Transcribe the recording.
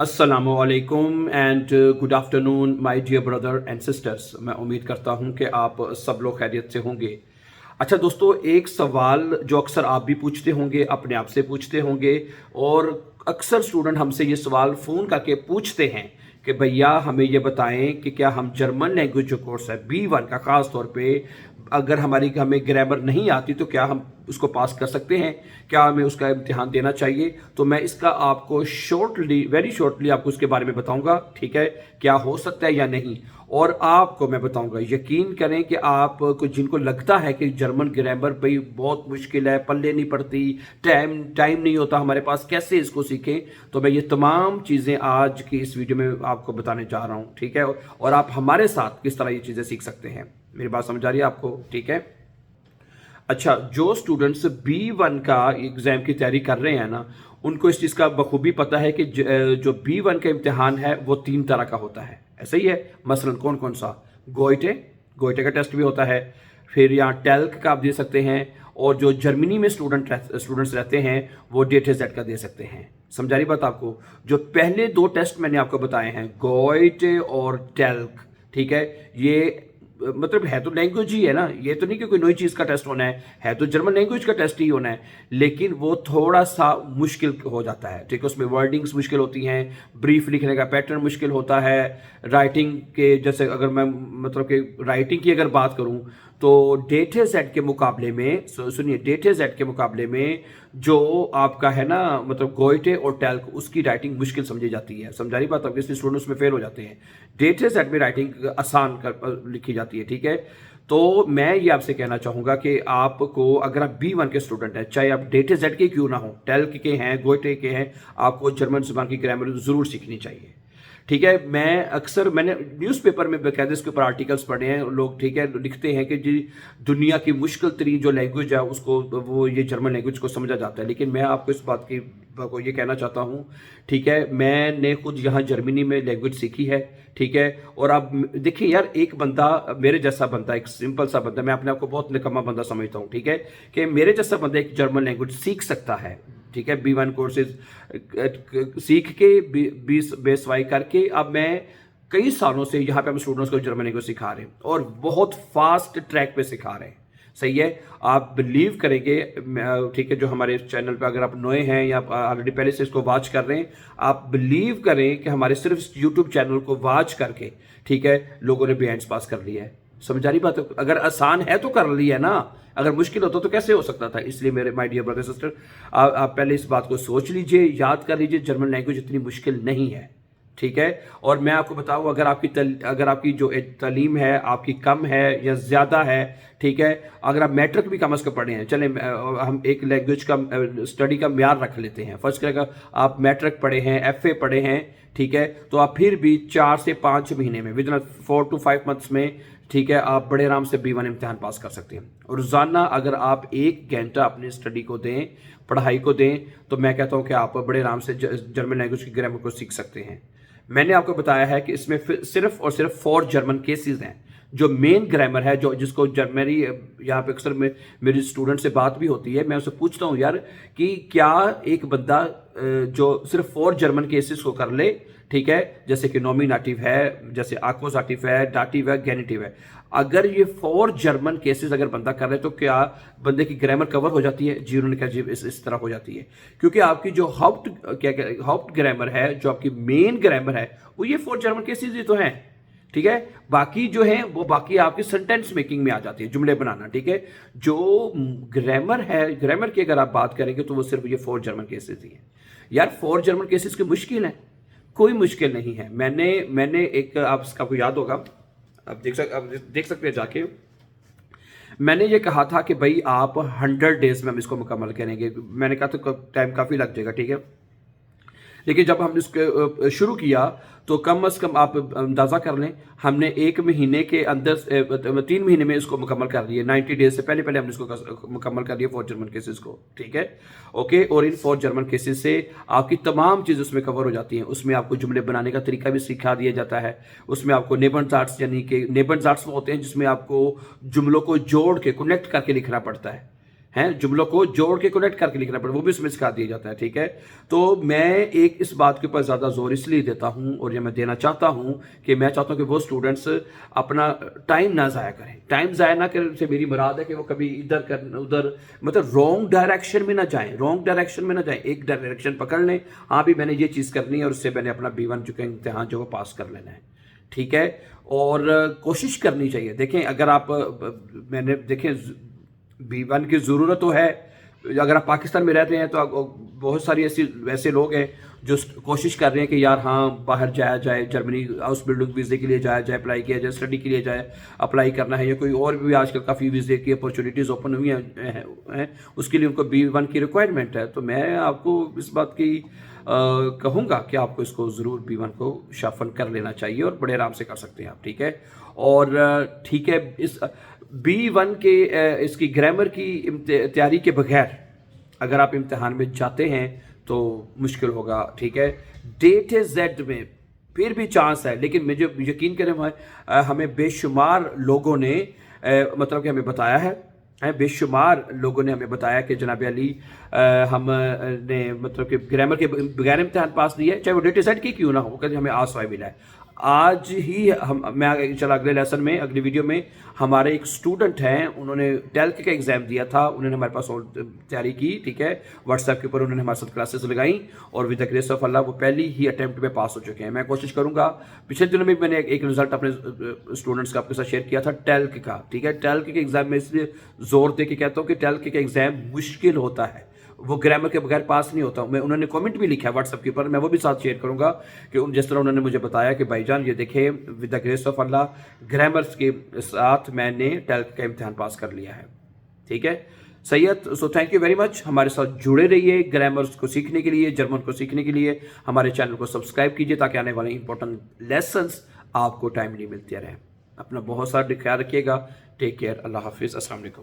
अस्सलामुअलैकुम and good afternoon my dear brother and sisters. मैं उम्मीद करता हूं कि आप सब लोग खैरियत से होंगे। अच्छा दोस्तों, एक सवाल जो अक्सर आप भी पूछते होंगे, अपने आप से पूछते होंगे, और अक्सर स्टूडेंट हमसे ये सवाल फ़ोन करके पूछते हैं कि भैया हमें ये बताएं कि क्या हम जर्मन लैंग्वेज जो कोर्स है B1 का, ख़ास तौर पे अगर हमें ग्रामर नहीं आती तो क्या हम उसको पास कर सकते हैं, क्या हमें उसका इम्तिहान देना चाहिए। तो मैं इसका आपको वेरी शॉर्टली आपको उसके बारे में बताऊंगा, ठीक है, क्या हो सकता है या नहीं। और आपको मैं बताऊंगा, यकीन करें कि आपको जिनको लगता है कि जर्मन ग्रामर भाई बहुत मुश्किल है, पल्ले नहीं पड़ती, टाइम नहीं होता हमारे पास, कैसे इसको सीखें, तो मैं ये तमाम चीज़ें आज की इस वीडियो में आपको बताने जा रहा हूँ, ठीक है। और आप हमारे साथ किस तरह ये चीज़ें सीख सकते हैं। मेरी बात समझ आ रही है आपको, ठीक है। अच्छा, जो स्टूडेंट्स B1 का एग्ज़ाम की तैयारी कर रहे हैं ना, उनको इस चीज़ का बखूबी पता है कि जो B1 का इम्तिहान है वो 3 तरह का होता है, ऐसा ही है। मसलन कौन कौन सा? गोइटे गोइटे का टेस्ट भी होता है, फिर यहाँ टेल्क का आप दे सकते हैं, और जो जर्मनी में स्टूडेंट्स रहते हैं वो DTZ का दे सकते हैं। समझा रही बात आपको? जो पहले 2 टेस्ट मैंने आपको बताए हैं, गोइटे और टेल्क, ठीक है, ये मतलब है तो लैंग्वेज ही है ना, ये तो नहीं कि कोई नई चीज़ का टेस्ट होना है तो जर्मन लैंग्वेज का टेस्ट ही होना है, लेकिन वो थोड़ा सा मुश्किल हो जाता है, ठीक है। उसमें वर्डिंग्स मुश्किल होती हैं, ब्रीफ लिखने का पैटर्न मुश्किल होता है, राइटिंग के जैसे अगर मैं मतलब कि राइटिंग की अगर बात करूं तो DTZ के मुकाबले में, सुनिए, DTZ के मुकाबले में जो आपका है ना, मतलब गोइटे और टेल्क, उसकी राइटिंग मुश्किल समझी जाती है। समझा रही बात आपके? इसलिए स्टूडेंट्स में फेल हो जाते हैं। DTZ में राइटिंग आसान लिखी जाती है, ठीक है। तो मैं ये आपसे कहना चाहूँगा कि आपको, अगर आप B1 के स्टूडेंट हैं, चाहे आप DTZ के क्यों ना हो, टेल्क के हैं, गोइटे के हैं, आपको जर्मन ज़ुबान की ग्रामर ज़रूर सीखनी चाहिए, ठीक है। मैंने न्यूज़पेपर में बाकायदा इसके ऊपर आर्टिकल्स पढ़े हैं, लोग, ठीक है, लिखते हैं कि जी दुनिया की मुश्किल तरीन जो लैंग्वेज है उसको, वो ये जर्मन लैंग्वेज को समझा जाता है। लेकिन मैं आपको इस बात की को ये कहना चाहता हूँ, ठीक है, मैंने खुद यहाँ जर्मनी में लैंग्वेज सीखी है, ठीक है। और अब देखिए यार, एक बंदा, मेरे जैसा बंदा, एक सिंपल सा बंदा, मैं अपने आप को बहुत निकम्मा बंदा समझता हूँ, ठीक है, कि मेरे जैसा बंदा एक जर्मन लैंग्वेज सीख सकता है, ठीक है। B1 कोर्सेज सीख के बेसवाई करके अब मैं कई सालों से यहाँ पे हम स्टूडेंट्स को जर्मन लैंग्वेज सिखा रहे हैं, और बहुत फास्ट ट्रैक पे सिखा रहे हैं, सही है। आप बिलीव करेंगे, ठीक है, जो हमारे चैनल पे अगर आप नए हैं या ऑलरेडी पहले से इसको वॉच कर रहे हैं, आप बिलीव करें कि हमारे सिर्फ यूट्यूब चैनल को वॉच करके, ठीक है, लोगों ने B1 पास कर लिया है। समझा रही बात? अगर आसान है तो कर लिया ना, अगर मुश्किल होता तो कैसे हो सकता था। इसलिए मेरे माय डियर ब्रदर सिस्टर, आप पहले इस बात को सोच लीजिए, याद कर लीजिए, जर्मन लैंग्वेज इतनी मुश्किल नहीं है, ठीक है। और मैं आपको बताऊं, अगर आपकी जो तालीम है आपकी कम है या ज़्यादा है, ठीक है, अगर आप मैट्रिक भी कम अज़ कम पढ़े हैं, चले हम एक लैंग्वेज का स्टडी का म्यार रख लेते हैं, फर्स्ट करेगा आप मैट्रिक पढ़े हैं, FA पढ़े हैं, ठीक है, तो आप फिर भी 4 से 5 महीने में, विद इन 4 to 5 मंथ्स में, ठीक है, आप बड़े आराम से B1 इम्तिहान पास कर सकते हैं। और रोज़ाना अगर आप 1 घंटा अपनी स्टडी को दें, पढ़ाई को दें, तो मैं कहता हूं कि आप बड़े आराम से जर्मन लैंग्वेज की ग्रामर को सीख सकते हैं। मैंने आपको बताया है कि इसमें सिर्फ और सिर्फ 4 जर्मन केसेस हैं। जो मेन ग्रामर है, जो जिसको जर्मनी, यहाँ पे अक्सर मेरी स्टूडेंट से बात भी होती है, मैं उससे पूछता हूँ यार कि क्या एक बंदा जो सिर्फ 4 जर्मन केसेस को कर ले, ठीक है, जैसे कि नॉमिनेटिव है, जैसे आक्वजाटिव है, डाटिव है, गेनिटिव है, अगर ये 4 जर्मन केसेस अगर बंदा कर रहे तो क्या बंदे की ग्रामर कवर हो जाती है? जी, उन्होंने कहा जी इस तरह हो जाती है, क्योंकि आपकी जो हाउप्ट ग्रामर है, जो आपकी मेन ग्रामर है, वो ये 4 जर्मन केसेस ही तो हैं, ठीक है। बाकी जो है वो बाकी आपकी सेंटेंस मेकिंग में आ जाती है, जुमले बनाना, ठीक है। जो ग्रामर है, ग्रामर की अगर आप बात करेंगे तो वो सिर्फ ये 4 जर्मन केसेस ही हैं। यार 4 जर्मन केसेस की मुश्किल है? कोई मुश्किल नहीं है। मैंने एक, आपको याद होगा, आप देख सकते हैं जाके, मैंने ये कहा था कि भाई आप 100 डेज में हम इसको मुकम्मल करेंगे। मैंने कहा तो टाइम काफ़ी लग जाएगा, ठीक है, लेकिन जब हमने इसको शुरू किया तो कम अज़ कम आप अंदाज़ा कर लें, हमने 1 महीने के अंदर 3 महीने में इसको मुकम्मल कर लिया। 90 डेज से पहले हमने इसको मुकम्मल कर लिया 4 जर्मन केसेस को, ठीक है, ओके। और इन 4 जर्मन केसेस से आपकी तमाम चीज़ उसमें कवर हो जाती हैं। उसमें आपको जुमले बनाने का तरीका भी सिखा दिया जाता है। उसमें आपको नेबनज़ाट्स, यानी कि नेबनज़ाट्स वो होते हैं जिसमें आपको जुमलों को जोड़ के कनेक्ट करके लिखना पड़ता है, ہیں, جملوں کو جوڑ کے کنیکٹ کر کے لکھنا پڑتا ہے, وہ بھی اس میں سکھا دیا جاتا ہے. ٹھیک ہے, تو میں ایک اس بات کے اوپر زیادہ زور اس لیے دیتا ہوں اور یہ میں دینا چاہتا ہوں کہ میں چاہتا ہوں کہ وہ اسٹوڈنٹس اپنا ٹائم نہ ضائع کریں. ٹائم ضائع نہ کرنے سے میری مراد ہے کہ وہ کبھی ادھر مطلب رانگ ڈائریکشن میں نہ جائیں, ایک ڈائریکشن پکڑ لیں, ہاں بھی میں نے یہ چیز کرنی ہے اور اس سے میں نے اپنا B1 جو کہ امتحان جو وہ پاس کر لینا ہے. ٹھیک ہے, اور کوشش کرنی چاہیے. دیکھیں اگر آپ میں نے دیکھیں B1 کی ضرورت تو ہے, اگر آپ پاکستان میں رہتے ہیں تو بہت ساری ایسے لوگ ہیں جو کوشش کر رہے ہیں کہ یار ہاں باہر جایا جائے, جرمنی ہاؤس بلڈنگ ویزے کے لیے جایا جائے, اپلائی کیا جائے, اسٹڈی کے لیے جائے اپلائی کرنا ہے, یا کوئی اور بھی آج کل کافی ویزے کی اپرچونیٹیز اوپن ہوئی ہیں, اس کے لیے ان کو B1 کی ریکوائرمنٹ ہے. تو میں آپ کو اس بات کی کہوں گا کہ آپ کو اس کو ضرور B1 کو شافل کر لینا چاہیے اور بڑے آرام سے کر سکتے ہیں آپ. ٹھیک ہے, اور ٹھیک ہے, اس B1 کے اس کی گرامر کی تیاری کے بغیر اگر آپ امتحان میں جاتے ہیں تو مشکل ہوگا. ٹھیک ہے, ڈیٹ زیڈ میں پھر بھی چانس ہے, لیکن مجھے یقین کریں ہمیں بے شمار لوگوں نے مطلب کہ ہمیں بتایا ہے, بے شمار لوگوں نے ہمیں بتایا کہ جناب علی ہم نے مطلب کہ گرامر کے بغیر امتحان پاس نہیں ہے, چاہے وہ ڈیٹ سیٹ کی کیوں نہ ہو, کہ ہمیں آسوائے ملا ہے. آج ہی میں چلا اگلے لیسن میں اگلی ویڈیو میں ہمارے ایک اسٹوڈنٹ ہیں, انہوں نے ٹیلک کا ایگزام دیا تھا, انہوں نے ہمارے پاس تیاری کی. ٹھیک ہے, واٹس ایپ کے اوپر انہوں نے ہمارے ساتھ کلاسز لگائیں اور ود دا گریس آف اللہ وہ پہلی ہی اٹیمپٹ میں پاس ہو چکے ہیں. میں کوشش کروں گا, پچھلے دنوں میں نے ایک رزلٹ اپنے اسٹوڈنٹس کا آپ کے ساتھ شیئر کیا تھا ٹیلک کا. ٹھیک ہے, ٹیلک کے ایگزام میں اس لیے زور دے کے کہتا ہوں کہ ٹیلک کا ایگزام مشکل ہوتا ہے, وہ گرامر کے بغیر پاس نہیں ہوتا. انہوں نے کامنٹ بھی لکھا ہے واٹس ایپ کے اوپر, میں وہ بھی ساتھ شیئر کروں گا کہ جس طرح انہوں نے مجھے بتایا کہ بھائی جان یہ دیکھیں with the grace of Allah grammars کے ساتھ میں نے ٹیلک کا امتحان پاس کر لیا ہے. ٹھیک ہے Syed, so thank you very much. ہمارے ساتھ جڑے رہیے گرامرس کو سیکھنے کے لیے, جرمن کو سیکھنے کے لیے. ہمارے چینل کو سبسکرائب کیجیے تاکہ آنے والے امپورٹنٹ لیسنس آپ کو ٹائملی ملتے رہیں. اپنا بہت سارا خیال رکھیے گا. ٹیک کیئر, اللہ حافظ, السلام علیکم.